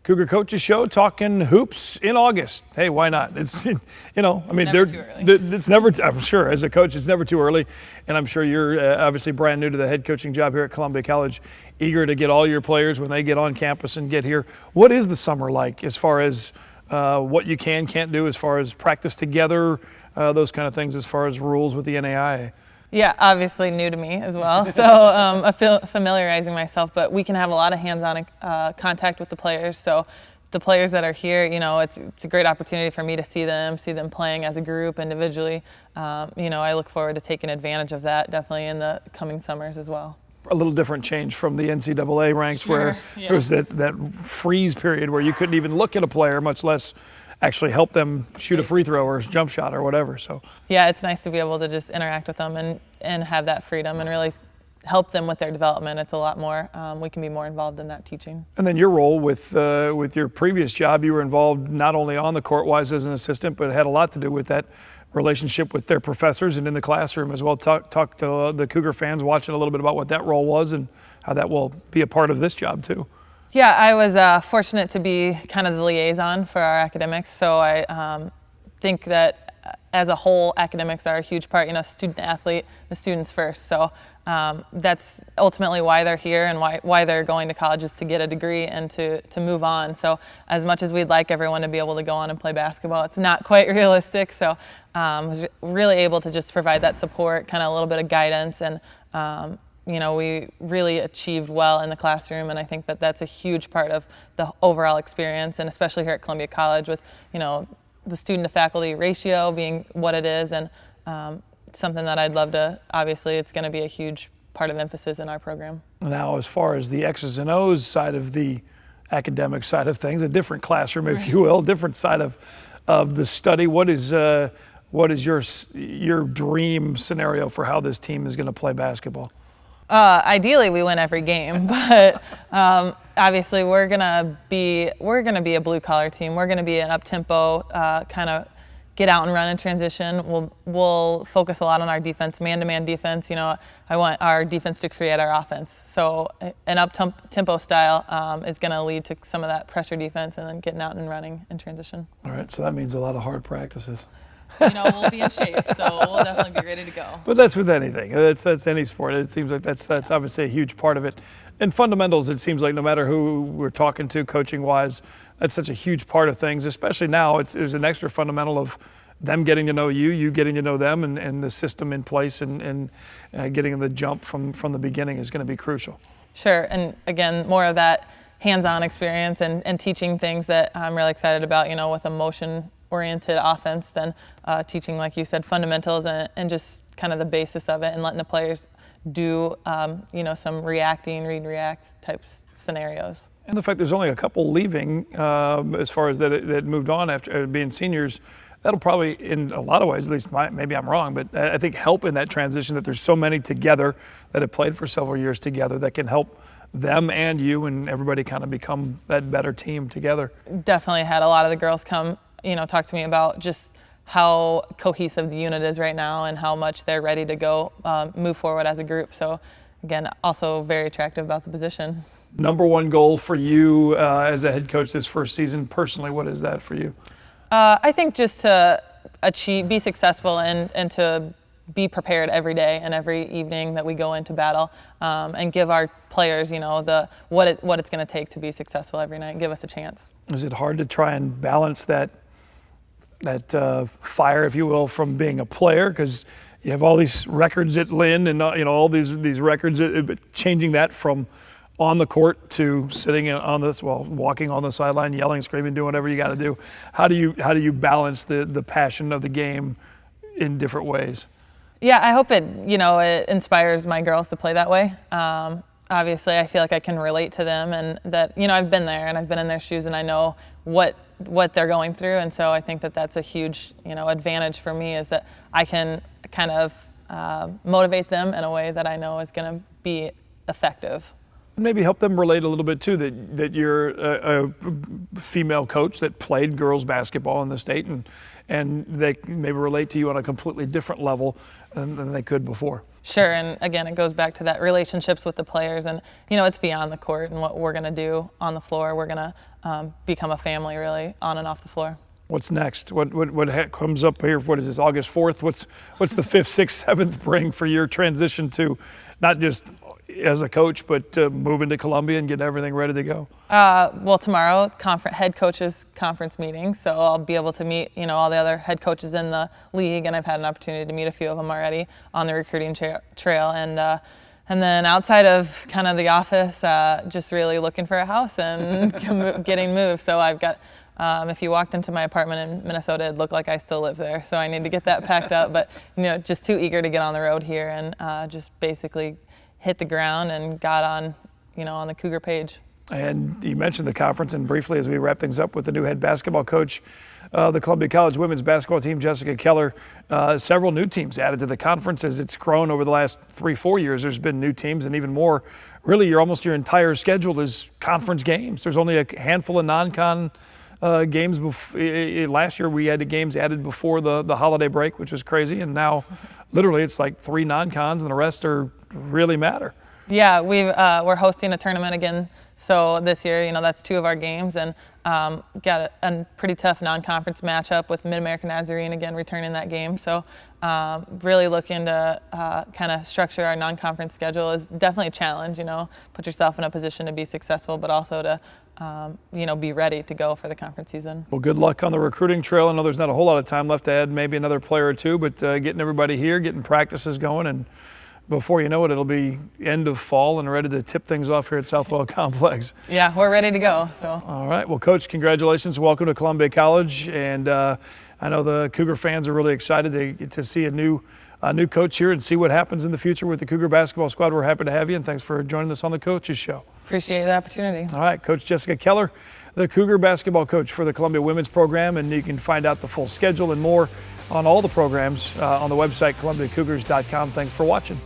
Cougar Coaches Show, talking hoops in August. Hey, why not? It's, I mean, Never too early. it's never, I'm sure, as a coach, it's never too early. And I'm sure you're obviously brand new to the head coaching job here at Columbia College, eager to get all your players when they get on campus and get here. What is the summer like as far as what you can't do, as far as practice together, those kind of things, as far as rules with the NAIA? Yeah, obviously new to me as well, so I feel familiarizing myself, but we can have a lot of hands-on contact with the players. So the players that are here, it's a great opportunity for me to see them playing as a group, individually. I look forward to taking advantage of that definitely in the coming summers as well. A little different change from the NCAA ranks, Sure, where yeah. there was that freeze period where you couldn't even look at a player, much less actually help them shoot a free throw or jump shot or whatever. So yeah, it's nice to be able to just interact with them and have that freedom and really help them with their development. It's a lot more, we can be more involved in that teaching. And then your role with your previous job, you were involved not only on the court wise as an assistant, but it had a lot to do with that relationship with their professors and in the classroom as well. Talk to the Cougar fans watching a little bit about what that role was and how that will be a part of this job too. Yeah, I was fortunate to be kind of the liaison for our academics, so I think that as a whole, academics are a huge part, student athlete, the students first. So that's ultimately why they're here and why they're going to colleges, to get a degree and to move on. So as much as we'd like everyone to be able to go on and play basketball, it's not quite realistic. So I was really able to just provide that support, kind of a little bit of guidance, and we really achieved well in the classroom, and I think that that's a huge part of the overall experience, and especially here at Columbia College with, the student to faculty ratio being what it is, and something that I'd love to, obviously it's going to be a huge part of emphasis in our program. Now, as far as the X's and O's side of the academic side of things, a different classroom, if you will, different side of the study, what is your dream scenario for how this team is going to play basketball? Ideally, we win every game, but obviously we're gonna be a blue collar team. We're gonna be an up tempo, kind of get out and run in transition. We'll focus a lot on our defense, man-to-man defense. I want our defense to create our offense. So an up tempo style is gonna lead to some of that pressure defense and then getting out and running in transition. All right, so that means a lot of hard practices. We'll be in shape, so we'll definitely be ready to go. But that's with anything. That's any sport. It seems like that's obviously a huge part of it. And fundamentals, it seems like no matter who we're talking to coaching-wise, that's such a huge part of things, especially now. There's an extra fundamental of them getting to know you getting to know them, and the system in place and getting the jump from the beginning is going to be crucial. Sure, and again, more of that hands-on experience and teaching things that I'm really excited about, with emotion-oriented offense than teaching, like you said, fundamentals and just kind of the basis of it, and letting the players do some read-react type scenarios. And the fact there's only a couple leaving, as far as that moved on after being seniors, that'll probably, in a lot of ways, at least maybe I'm wrong, but I think help in that transition, that there's so many together that have played for several years together that can help them and you and everybody kind of become that better team together. Definitely had a lot of the girls come, talk to me about just how cohesive the unit is right now and how much they're ready to go move forward as a group. So again, also very attractive about the position. Number one goal for you as a head coach this first season, personally, what is that for you? I think just to be successful and to be prepared every day and every evening that we go into battle, and give our players, what it's going to take to be successful every night, and give us a chance. Is it hard to try and balance that fire, if you will, from being a player, because you have all these records at Lynn and all these records, changing that from on the court to sitting walking on the sideline, yelling, screaming, doing whatever you got to do? How do you balance the passion of the game in different ways? Yeah, I hope it inspires my girls to play that way. Obviously, I feel like I can relate to them, and that I've been there and I've been in their shoes, and I know what they're going through, and so I think that that's a huge advantage for me, is that I can kind of motivate them in a way that I know is going to be effective. Maybe help them relate a little bit too, that you're a female coach that played girls basketball in the state, and they maybe relate to you on a completely different level than they could before. Sure, and again, it goes back to that relationships with the players, and it's beyond the court and what we're going to do on the floor. We're going to become a family, really, on and off the floor. What's next? What comes up here? What is this? August 4th? What's the 5th, 6th, 7th bring for your transition to not just as a coach, but moving to Columbia and getting everything ready to go? Well, tomorrow, head coaches conference meeting, so I'll be able to meet all the other head coaches in the league, and I've had an opportunity to meet a few of them already on the recruiting trail, and then outside of kind of the office, just really looking for a house and getting moved. So I've got. If you walked into my apartment in Minnesota, it'd look like I still live there. So I need to get that packed up, but just too eager to get on the road here and just basically hit the ground and got on, on the Cougar page. And you mentioned the conference, and briefly as we wrap things up with the new head basketball coach, the Columbia College women's basketball team, Jessica Keller, several new teams added to the conference as it's grown over the last 3-4 years. There's been new teams and even more. Really, your entire schedule is conference games. There's only a handful of non-con games. Last year we had the games added before the holiday break, which was crazy, and now literally it's like 3 non-cons and the rest really matter. Yeah, we're hosting a tournament again, so this year that's 2 of our games, and got a pretty tough non-conference matchup with Mid-American Nazarene again returning that game. So really looking to kind of structure our non-conference schedule is definitely a challenge. Put yourself in a position to be successful, but also to be ready to go for the conference season. Well, good luck on the recruiting trail. I know there's not a whole lot of time left to add maybe another player or 2, but getting everybody here, getting practices going, and before you know it, it'll be end of fall and ready to tip things off here at Southwell Complex. Yeah, we're ready to go. So. All right. Well, Coach, congratulations. Welcome to Columbia College. And I know the Cougar fans are really excited to see a new coach here and see what happens in the future with the Cougar basketball squad. We're happy to have you, and thanks for joining us on the Coaches Show. Appreciate the opportunity. All right. Coach Jessica Keller, the Cougar basketball coach for the Columbia women's program, and you can find out the full schedule and more on all the programs on the website, ColumbiaCougars.com. Thanks for watching.